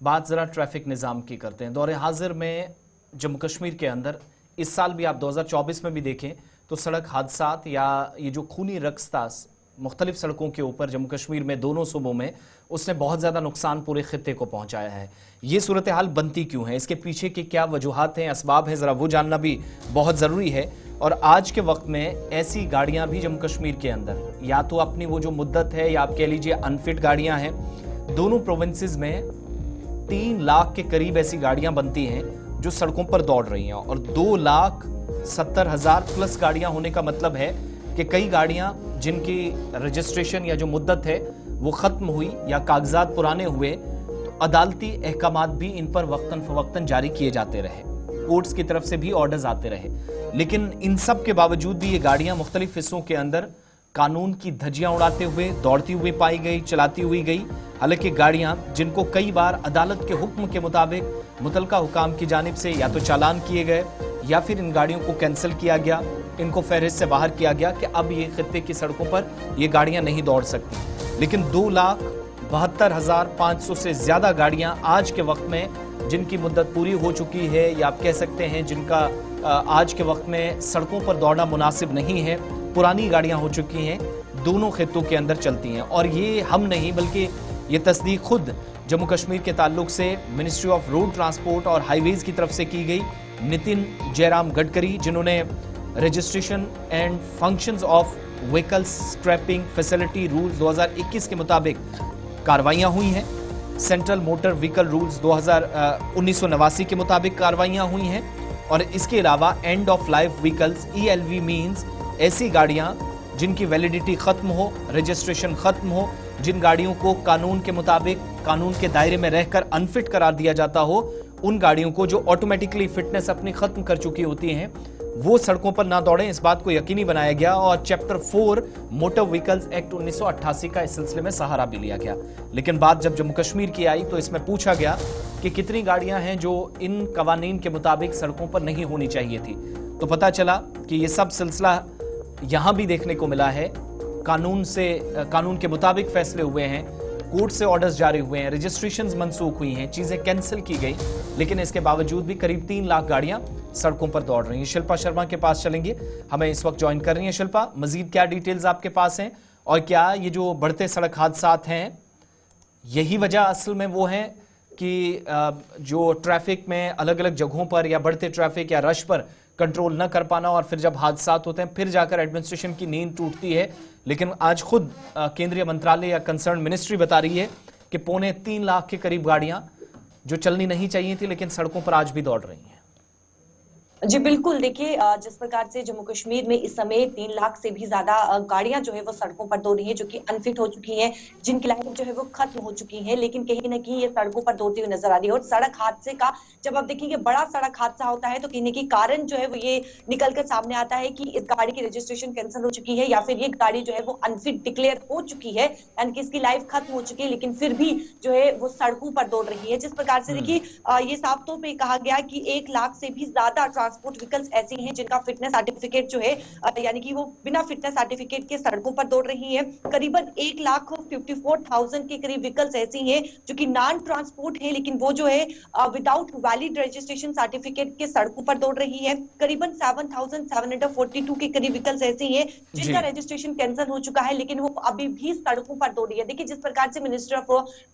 बात ज़रा ट्रैफिक निज़ाम की करते हैं। दौरे हाजिर में जम्मू कश्मीर के अंदर इस साल भी आप 2024 में भी देखें तो सड़क हादसात या ये जो खूनी रक्सता मुख्तलिफ सड़कों के ऊपर जम्मू कश्मीर में दोनों सूबों में उसने बहुत ज़्यादा नुकसान पूरे खित्ते को पहुंचाया है। ये सूरत हाल बनती क्यों है, इसके पीछे की क्या वजूहात हैं, असबाब हैं, ज़रा वो जानना भी बहुत ज़रूरी है। और आज के वक्त में ऐसी गाड़ियां भी जम्मू कश्मीर के अंदर या तो अपनी वो जो मुद्दत है या आप कह लीजिए अनफिट गाड़ियां हैं। दोनों प्रोविंसेस में 3 लाख के करीब ऐसी गाड़ियां बनती हैं जो सड़कों पर दौड़ रही हैं और 2,70,000 प्लस गाड़ियां होने का मतलब है कि कई गाड़ियां जिनकी रजिस्ट्रेशन या जो मुद्दत है वो खत्म हुई या कागजात पुराने हुए तो अदालती अहकामात भी इन पर वक्तन फवक्तन जारी किए जाते रहे, कोर्ट्स की तरफ से भी ऑर्डर्स आते रहे। लेकिन इन सब के बावजूद भी ये गाड़ियां मुख्तलिफ हिस्सों के अंदर कानून की धज्जियां उड़ाते हुए दौड़ती हुई पाई गई, चलाती हुई गई। हालांकि गाड़ियां जिनको कई बार अदालत के हुक्म के मुताबिक मुतलका हुकाम की जानिब से या तो चालान किए गए या फिर इन गाड़ियों को कैंसिल किया गया, इनको फहरिस्त से बाहर किया गया कि अब ये खित्ते की सड़कों पर ये गाड़ियां नहीं दौड़ सकती। लेकिन 2,72,500 से ज्यादा गाड़ियां आज के वक्त में जिनकी मुद्दत पूरी हो चुकी है या आप कह सकते हैं जिनका आज के वक्त में सड़कों पर दौड़ना मुनासिब नहीं है, पुरानी गाड़ियां हो चुकी हैं, दोनों खित्तों के अंदर चलती हैं। और ये हम नहीं बल्कि ये तस्दीक खुद जम्मू कश्मीर के ताल्लुक से मिनिस्ट्री ऑफ रोड ट्रांसपोर्ट और हाईवेज की तरफ से की गई। नितिन जयराम गडकरी जिन्होंने registration and functions of vehicles scrapping facility rules 2021 के मुताबिक कार्रवाइयां हुई हैं। सेंट्रल मोटर व्हीकल रूल्स 1989 के मुताबिक कार्रवाइयां हुई हैं। और इसके अलावा end of life vehicles ELV means ऐसी गाड़ियां जिनकी वैलिडिटी खत्म हो, रजिस्ट्रेशन खत्म हो, जिन गाड़ियों को कानून के मुताबिक कानून के दायरे में रहकर अनफिट करार दिया जाता हो, उन गाड़ियों को जो ऑटोमेटिकली फिटनेस अपनी खत्म कर चुकी होती हैं वो सड़कों पर ना दौड़ें, इस बात को यकीनी बनाया गया। और चैप्टर 4 मोटर व्हीकल्स एक्ट 1988 का इस सिलसिले में सहारा भी लिया गया। लेकिन बात जब जम्मू कश्मीर की आई तो इसमें पूछा गया कि कितनी गाड़ियां हैं जो इन कवानीन के मुताबिक सड़कों पर नहीं होनी चाहिए थी। तो पता चला कि ये सब सिलसिला यहां भी देखने को मिला है। कानून के मुताबिक फैसले हुए हैं, कोर्ट से ऑर्डर्स जारी हुए हैं, रजिस्ट्रेशंस मनसूख हुई हैं, चीजें कैंसिल की गई, लेकिन इसके बावजूद भी करीब 3 लाख गाड़ियां सड़कों पर दौड़ रही हैं। शिल्पा शर्मा के पास चलेंगे, हमें इस वक्त ज्वाइन कर रही हैं। शिल्पा, मजीद क्या डिटेल्स आपके पास हैं और क्या ये जो बढ़ते सड़क हादसात हैं यही वजह असल में वो है कि जो ट्रैफिक में अलग अलग जगहों पर या बढ़ते ट्रैफिक या रश पर कंट्रोल न कर पाना और फिर जब हादसात होते हैं फिर जाकर एडमिनिस्ट्रेशन की नींद टूटती है। लेकिन आज खुद केंद्रीय मंत्रालय या कंसर्न मिनिस्ट्री बता रही है कि 3.25 लाख के करीब गाड़ियां जो चलनी नहीं चाहिए थी लेकिन सड़कों पर आज भी दौड़ रही हैं। जी बिल्कुल, देखिए जिस प्रकार से जम्मू कश्मीर में इस समय 3 लाख से भी ज्यादा गाड़ियां जो है वो सड़कों पर दौड़ रही हैं, जो कि अनफिट हो चुकी हैं, जिनकी लाइफ जो है वो खत्म हो चुकी है, लेकिन कहीं ना कहीं ये सड़कों पर दौड़ती हुई नजर आ रही है। और सड़क हादसे का जब आप देखेंगे बड़ा सड़क हादसा होता है तो कहीं ना कहीं कारण जो है वो ये निकल कर सामने आता है कि इस गाड़ी की रजिस्ट्रेशन कैंसिल हो चुकी है या फिर ये गाड़ी जो है वो अनफिट डिक्लेयर हो चुकी है, यानी कि इसकी लाइफ खत्म हो चुकी है, लेकिन फिर भी जो है वो सड़कों पर दौड़ रही है। जिस प्रकार से देखिए ये साफ तौर पर कहा गया कि 1 लाख से भी ज्यादा ट्रांसपोर्ट व्हीकल्स ऐसी हैं जिनका फिटनेस सर्टिफिकेट जो है यानी कि वो बिना फिटनेस सर्टिफिकेट के सड़कों पर दौड़ रही है। करीबन 1,54,000 के करीब व्हीकल्स ऐसी हैं जो कि नॉन ट्रांसपोर्ट है, लेकिन वो जो है विदाउट वैलिड रजिस्ट्रेशन सर्टिफिकेट के सड़कों पर दौड़ रही है। करीबन 7,742 के करीब व्हीकल्स ऐसी हैं जिनका रजिस्ट्रेशन कैंसिल हो चुका है, लेकिन वो अभी भी सड़कों पर दौड़ रही है। देखिए जिस प्रकार से ministry of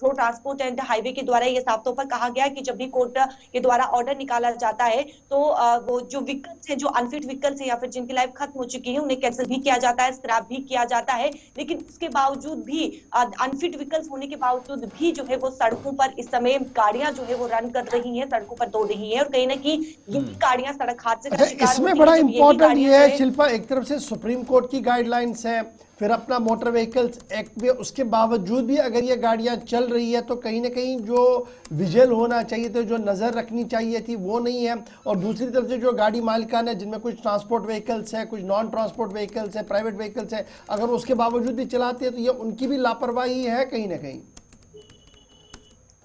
road transport and highway के द्वारा ये साफ तौर पर कहा गया कि जब भी कोर्ट के द्वारा ऑर्डर निकाला जाता है तो वो जो व्हीकल्स जो अनफिट व्हीकल्स है या फिर जिनकी लाइफ खत्म हो चुकी है उन्हें कैंसिल भी किया जाता है, स्क्रैप भी किया जाता है। लेकिन उसके बावजूद भी अनफिट व्हीकल्स होने के बावजूद भी जो है वो सड़कों पर इस समय गाड़ियां जो है वो रन कर रही हैं, सड़कों पर दौड़ रही हैं और कहीं ना कहीं यही गाड़ियां सड़क हादसे का शिकार इसमें बड़ा इंपॉर्टेंट ये है शिल्पा, एक तरफ से सुप्रीम कोर्ट की गाइडलाइंस है, फिर अपना मोटर व्हीकल्स एक्ट भी, उसके बावजूद भी अगर ये गाड़ियां चल रही है तो कहीं ना कहीं जो विजुअल होना चाहिए था, जो नज़र रखनी चाहिए थी वो नहीं है। और दूसरी तरफ से जो गाड़ी मालिकान है जिनमें कुछ ट्रांसपोर्ट व्हीकल्स है, कुछ नॉन ट्रांसपोर्ट व्हीकल्स है, प्राइवेट व्हीकल्स है, अगर उसके बावजूद भी चलाते हैं तो ये उनकी भी लापरवाही है कहीं ना कहीं।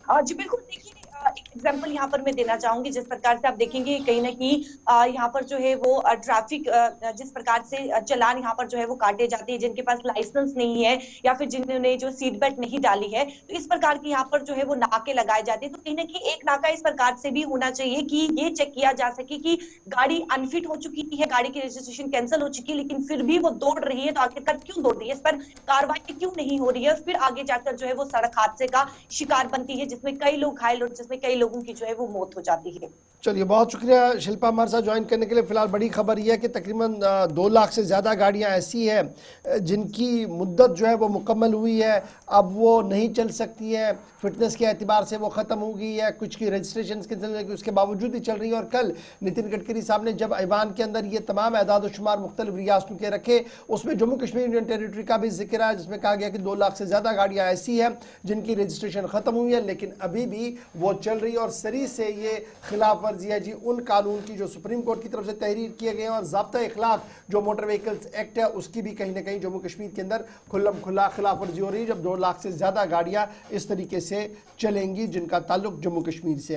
जी बिल्कुल, देखिए एक एग्जांपल यहाँ पर मैं देना चाहूंगी। जिस प्रकार से आप देखेंगे कहीं ना कहीं यहाँ पर जो है वो ट्रैफिक जिस प्रकार से चालान यहाँ पर जो है वो काटे जाते हैं, जिनके पास लाइसेंस नहीं है या फिर जिन्होंने जो सीट बेल्ट नहीं डाली है, तो इस प्रकार की यहाँ पर जो है वो नाके लगाए जाते हैं। तो कहीं ना कहीं एक नाका इस प्रकार से भी होना चाहिए कि ये चेक किया जा सके कि गाड़ी अनफिट हो चुकी है, गाड़ी की रजिस्ट्रेशन कैंसिल हो चुकी है, लेकिन फिर भी वो दौड़ रही है, तो आखिरकार क्यों दौड़ रही है, इस पर कार्रवाई क्यों नहीं हो रही है, फिर आगे जाकर जो है वो सड़क हादसे का शिकार बनती है, जिसमें कई लोग घायल और जिसमें कई लोगों की जो है वो मौत हो जाती है। चलिए, बहुत शुक्रिया शिल्पा हमारे साथ ज्वाइन करने के लिए। फिलहाल बड़ी खबर यह है कि तकरीबन 2 लाख से ज़्यादा गाड़ियां ऐसी हैं जिनकी मुद्दत जो है वो मुकम्मल हुई है, अब वो नहीं चल सकती है, फिटनेस के एतबार से वो ख़त्म हो गई है, कुछ की रजिस्ट्रेशन कैंसिल होगी, उसके बावजूद ही चल रही है। और कल नितिन गडकरी साहब ने जब ऐवान के अंदर ये तमाम एदाद शुमार मुख्तलिफ रियासतों के रखे, उसमें जम्मू कश्मीर यूनियन टेरिटरी का भी जिक्र है, जिसमें कहा गया कि 2 लाख से ज़्यादा गाड़ियाँ ऐसी हैं जिनकी रजिस्ट्रेशन ख़त्म हुई है, लेकिन अभी भी वो चल रही है। और सरी से ये खिलाफ वर्जी है जी उन कानून की जो सुप्रीम कोर्ट की तरफ से तहरीर किए गए हैं, और ज़ाब्ता इखलाक जो मोटर व्हीकल्स एक्ट है उसकी भी कहीं ना कहीं जम्मू कश्मीर के अंदर खुल्लम खुल्ला खिलाफ वर्जी हो रही है, जब 2 लाख से ज़्यादा गाड़ियाँ इस तरीके से चलेंगी जिनका ताल्लुक जम्मू कश्मीर से